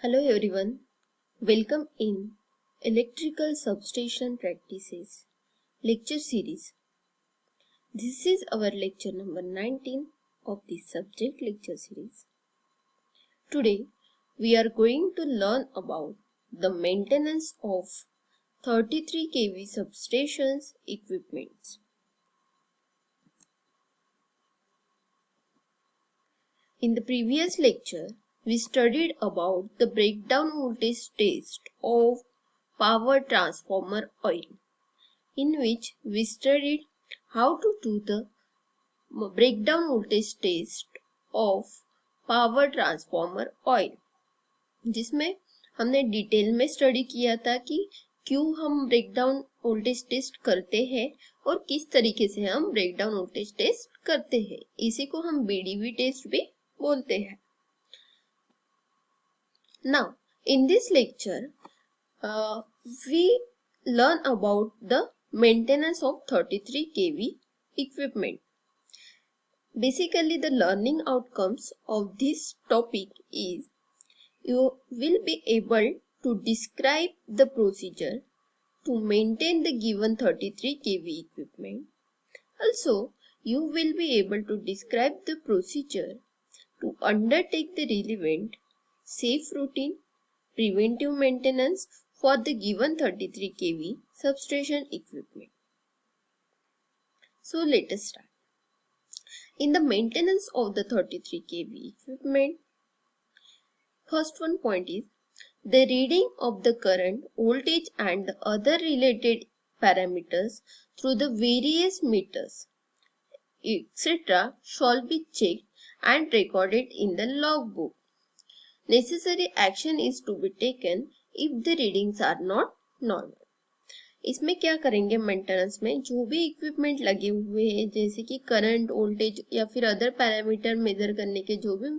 Hello everyone, welcome in Electrical Substation Practices lecture series. This is our lecture number 19 of this subject lecture series. Today we are going to learn about the maintenance of 33 kV substations equipments. In the previous lecture, we studied about the breakdown voltage test of power transformer oil, in which we studied how to do the breakdown voltage test of power transformer oil, जिसमें हमने detail में study किया था कि क्यों हम breakdown voltage test करते हैं और किस तरीके से हम ब्रेकडाउन वोल्टेज टेस्ट करते हैं। इसी को हम बीडीवी टेस्ट भी बोलते हैं। Now, in this lecture, we learn about the maintenance of 33 kV equipment. Basically, the learning outcomes of this topic is you will be able to describe the procedure to maintain the given 33 kV equipment. Also, you will be able to describe the procedure to undertake the relevant safe routine preventive maintenance for the given 33 kV substation equipment. So let us start. In the maintenance of the 33 kV equipment, first one point is the reading of the current, voltage and the other related parameters through the various meters, etc. shall be checked and recorded in the logbook. Necessary action is to be taken if the readings are not normal. इसमें क्या करेंगे, maintenance में जो भी equipment लगे हुए हैं जैसे कि करंट, वोल्टेज या फिर अदर पैरामीटर मेजर करने के जो भी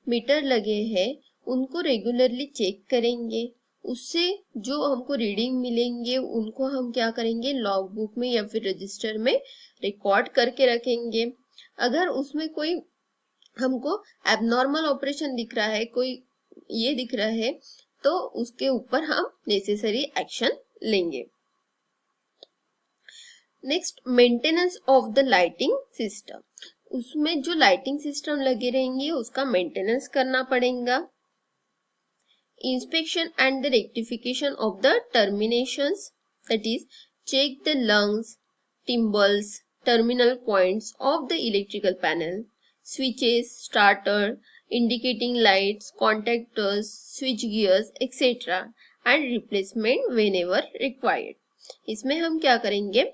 मीटर लगे हैं उनको रेगुलरली चेक करेंगे। उससे जो हमको रीडिंग मिलेंगे उनको हम क्या करेंगे, लॉग बुक में या फिर रजिस्टर में रिकॉर्ड करके रखेंगे। अगर उसमें कोई हमको एबनॉर्मल ऑपरेशन दिख रहा है, कोई ये दिख रहा है, तो उसके ऊपर हम नेसेसरी एक्शन लेंगे। Next, maintenance of the lighting system. उसमें जो लाइटिंग सिस्टम लगे रहेंगे उसका मेंटेनेंस करना पड़ेगा। Inspection and the rectification of the terminations, that is check the lungs, thimbles, terminal points of the electrical panel, switches, starter, indicating lights, contactors, switch gears, etc. and replacement whenever required. इसमें हम क्या करेंगे,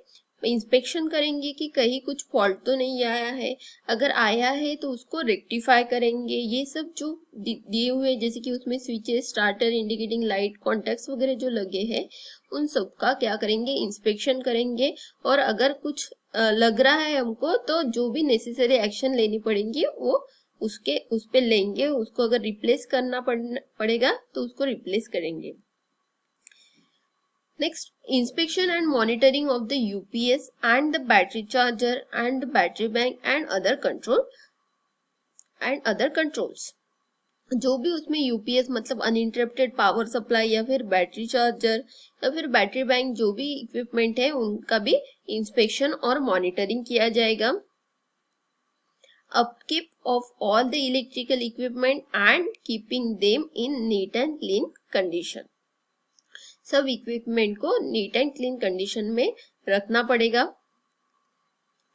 inspection करेंगे कि कहीं कुछ fault तो नहीं आया है, अगर आया है तो उसको रेक्टिफाई करेंगे। ये सब जो दिए हुए जैसे कि उसमें switches, starter, indicating light, contacts वगैरह जो लगे हैं उन सब का क्या करेंगे, इंस्पेक्शन करेंगे। और अगर कुछ लग रहा है हमको तो जो भी नेसेसरी एक्शन लेनी पड़ेगी वो उस पे लेंगे। उसको अगर रिप्लेस करना पड़ेगा तो उसको रिप्लेस करेंगे। Next, inspection and monitoring of the UPS and the battery charger and the battery bank and other controls. जो भी उसमें यूपीएस मतलब अनइंटरप्टेड पावर सप्लाई या फिर बैटरी चार्जर या फिर बैटरी बैंक जो भी इक्विपमेंट है उनका भी इंस्पेक्शन और मॉनिटरिंग किया जाएगा। Upkeep of all the electrical equipment and keeping them in neat and clean condition. सब इक्विपमेंट को नीट एंड क्लीन कंडीशन में रखना पड़ेगा।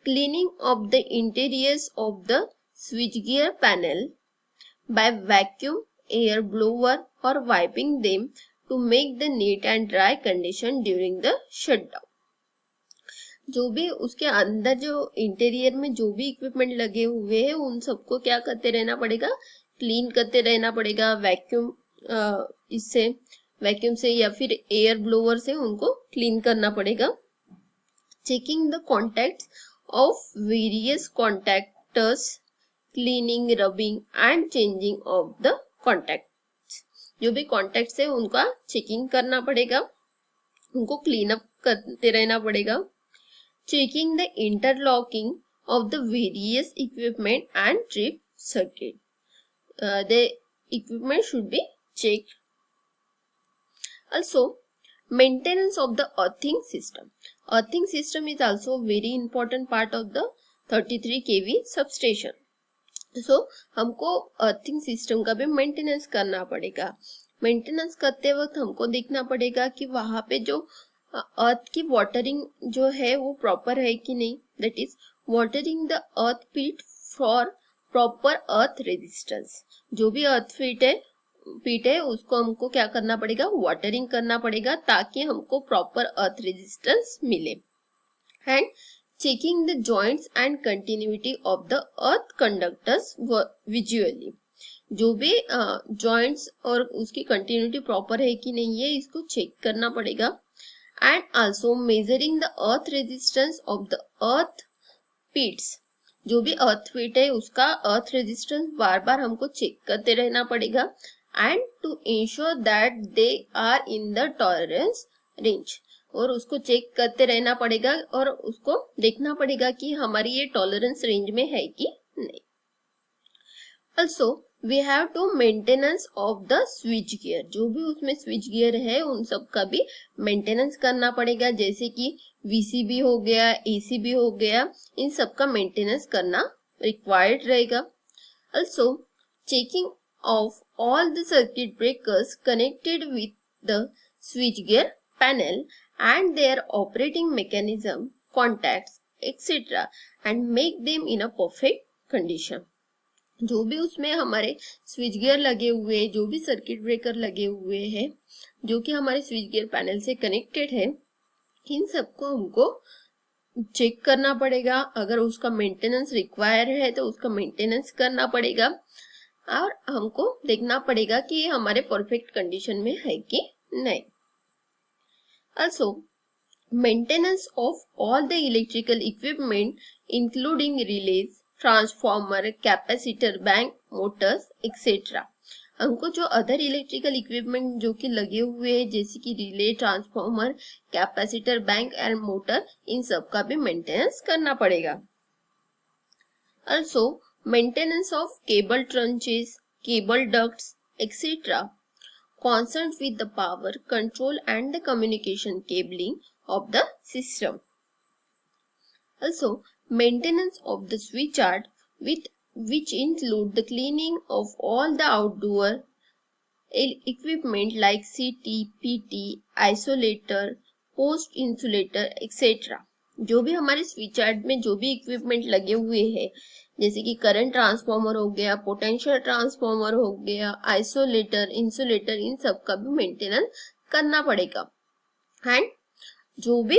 Cleaning of the interiors of the switch gear panel by vacuum, air blower or wiping them to make the neat and dry condition during the shutdown. जो भी उसके अंदर जो interior में जो भी इक्विपमेंट लगे हुए हैं उन सबको क्या करते रहना पड़ेगा, क्लीन करते रहना पड़ेगा। वैक्यूम से या फिर एयर ब्लोअर से उनको क्लीन करना पड़ेगा। Checking the contacts of various contactors, cleaning, rubbing and changing of the contacts. जो भी कॉन्टैक्ट्स है उनका चेकिंग करना पड़ेगा, उनको क्लीन अप करते रहना पड़ेगा। Checking the interlocking of the various equipment and trip circuit, the equipment should be checked. Also, maintenance of the earthing system. Earthing system is also a very important part of the 33 kV substation. So हमको earthing system का भी maintenance करना पड़ेगा. Maintenance करते वक्त हमको देखना पड़ेगा कि वहां पे जो अर्थ की वाटरिंग जो है वो प्रॉपर है कि नहीं. That is watering the earth पीट फॉर प्रॉपर अर्थ रेजिस्टेंस. जो भी अर्थ पीट है उसको हमको क्या करना पड़ेगा, वाटरिंग करना पड़ेगा ताकि हमको प्रॉपर अर्थ रेजिस्टेंस मिले. And checking the joints and continuity of the earth conductors visually. जो भी जॉइंट्स और उसकी कंटिन्यूटी प्रॉपर है कि नहीं है इसको चेक करना पड़ेगा. And also measuring the earth resistance of the earth Pitt's. जो भी अर्थ पीट है उसका अर्थ रेजिस्टेंस बार बार हमको चेक करते रहना पड़ेगा. And to ensure that they are in the tolerance range. और उसको चेक करते रहना पड़ेगा और उसको देखना पड़ेगा कि हमारी ये टॉलरेंस रेंज में है कि नहीं. Also we have to maintenance of the switch gear. जो भी उसमें स्विच गियर है उन सब का भी मेंटेनेंस करना पड़ेगा. जैसे कि वीसीबी हो गया, एसीबी हो गया, इन सब का मेंटेनेंस करना रिक्वायर्ड रहेगा. Also checking of all the circuit breakers connected with the switchgear panel and their operating mechanism, contacts, etc. and make them in a perfect condition. जो भी उसमें हमारे स्विच गियर लगे हुए, जो भी सर्किट ब्रेकर लगे हुए हैं जो कि हमारे स्विच गियर पैनल से कनेक्टेड है, इन सबको हमको चेक करना पड़ेगा. अगर उसका मेंटेनेंस रिक्वायर है तो उसका मेंटेनेंस करना पड़ेगा और हमको देखना पड़ेगा कि ये हमारे परफेक्ट कंडीशन में है कि नहीं. Also, maintenance of all the electrical equipment including relays, transformer, capacitor bank, motors, etc. हमको जो अदर इलेक्ट्रिकल इक्विपमेंट जो कि लगे हुए हैं जैसे कि relay, transformer, capacitor bank and motor, इन सब का भी मेंटेनेंस करना पड़ेगा. Also, maintenance of cable trunches, cable ducts, etc. concerned with the power, control and the communication cabling of the system. Also, maintenance of the switchyard which include the cleaning of all the outdoor equipment like CT, PT, isolator, post insulator, etc. जो भी हमारे switch yard में जो भी equipment लगे हुए हैं जैसे कि करंट ट्रांसफॉर्मर हो गया, पोटेंशियल ट्रांसफॉर्मर हो गया, आइसोलेटर, इंसुलेटर, इन सब का भी मेंटेनेंस करना पड़ेगा. एंड जो भी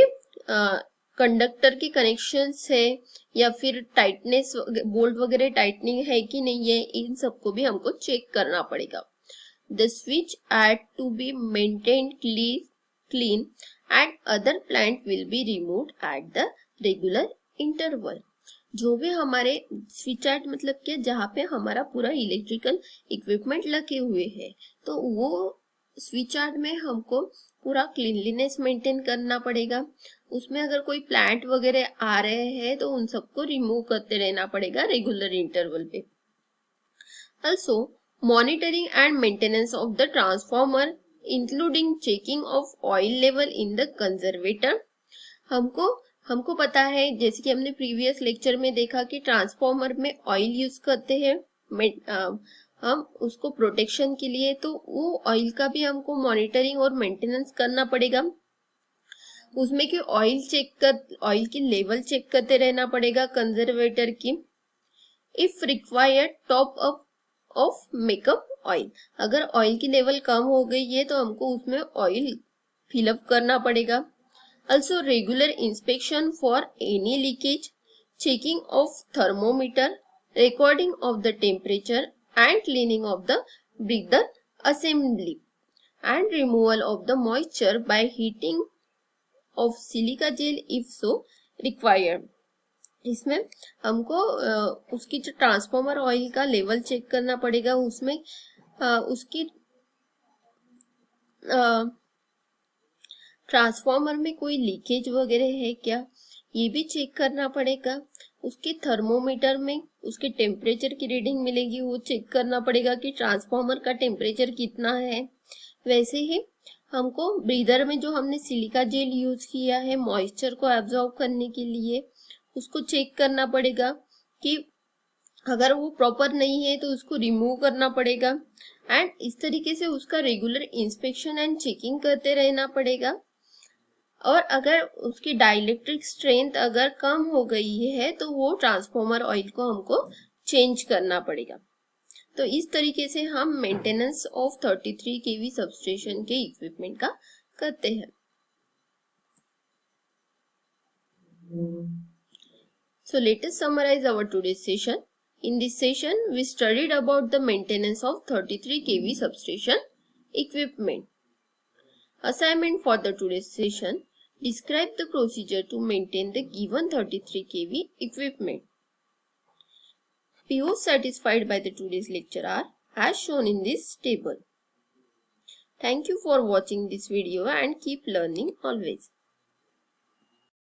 कंडक्टर के कनेक्शंस है या फिर टाइटनेस, बोल्ट वगैरह टाइटनिंग है कि नहीं है, इन सबको भी हमको चेक करना पड़ेगा. The switch had to be maintained clean and other plant will be removed at the regular interval. जो भी हमारे स्विच यार्ड मतलब क्या, जहाँ पे हमारा पूरा इलेक्ट्रिकल इक्विपमेंट लगे हुए हैं तो वो स्विच यार्ड में हमको पूरा क्लीनलीनेस मेंटेन करना पड़ेगा. उसमें अगर कोई प्लांट वगैरह आ रहे हैं तो उन सबको रिमूव करते रहना पड़ेगा रेगुलर इंटरवल पे. Also monitoring and maintenance of the transformer including checking of oil level in the conservator. हमको पता है जैसे कि हमने प्रीवियस लेक्चर में देखा कि ट्रांसफॉर्मर में ऑयल यूज करते हैं हम उसको प्रोटेक्शन के लिए, तो वो ऑयल का भी हमको मॉनिटरिंग और मेंटेनेंस करना पड़ेगा. उसमें कि ऑयल की लेवल चेक करते रहना पड़ेगा कंजर्वेटर की. If required top up of makeup oil. अगर ऑयल की लेवल कम हो गई है तो हमको उसमें ऑयल फिलअप करना पड़ेगा. Also regular inspection for any leakage, checking of thermometer, recording of the temperature and cleaning of the breather assembly and removal of the moisture by heating of silica gel if so required. इसमें हमको उसकी जो transformer oil का level check करना पड़ेगा, उसमें उसकी transformer में कोई लीकेज वगैरह है क्या ये भी चेक करना पड़ेगा. उसके थर्मोमीटर में उसके टेम्परेचर की रीडिंग मिलेगी, वो चेक करना पड़ेगा कि ट्रांसफॉर्मर का टेम्परेचर कितना है। वैसे ही हमको ब्रीदर में जो हमने सिलिका जेल यूज किया है मॉइस्चर को एब्जॉर्ब करने के लिए, उसको चेक करना पड़ेगा कि अगर वो प्रॉपर नहीं है तो उसको रिमूव करना पड़ेगा। एंड इस तरीके से उसका रेगुलर इंस्पेक्शन एंड चेकिंग करते रहना पड़ेगा। और अगर उसकी डाइलेक्ट्रिक स्ट्रेंथ अगर कम हो गई है तो वो ट्रांसफॉर्मर ऑयल को हमको चेंज करना पड़ेगा। तो इस तरीके से हम मेंटेनेंस ऑफ 33 केवी सबस्टेशन के इक्विपमेंट का करते हैं। So let us summarize our today's session. In this session, we studied about the maintenance of 33 kV substation equipment. Assignment for the today's session: describe the procedure to maintain the given 33 kV equipment. POs satisfied by the today's lecture are as shown in this table. Thank you for watching this video and keep learning always.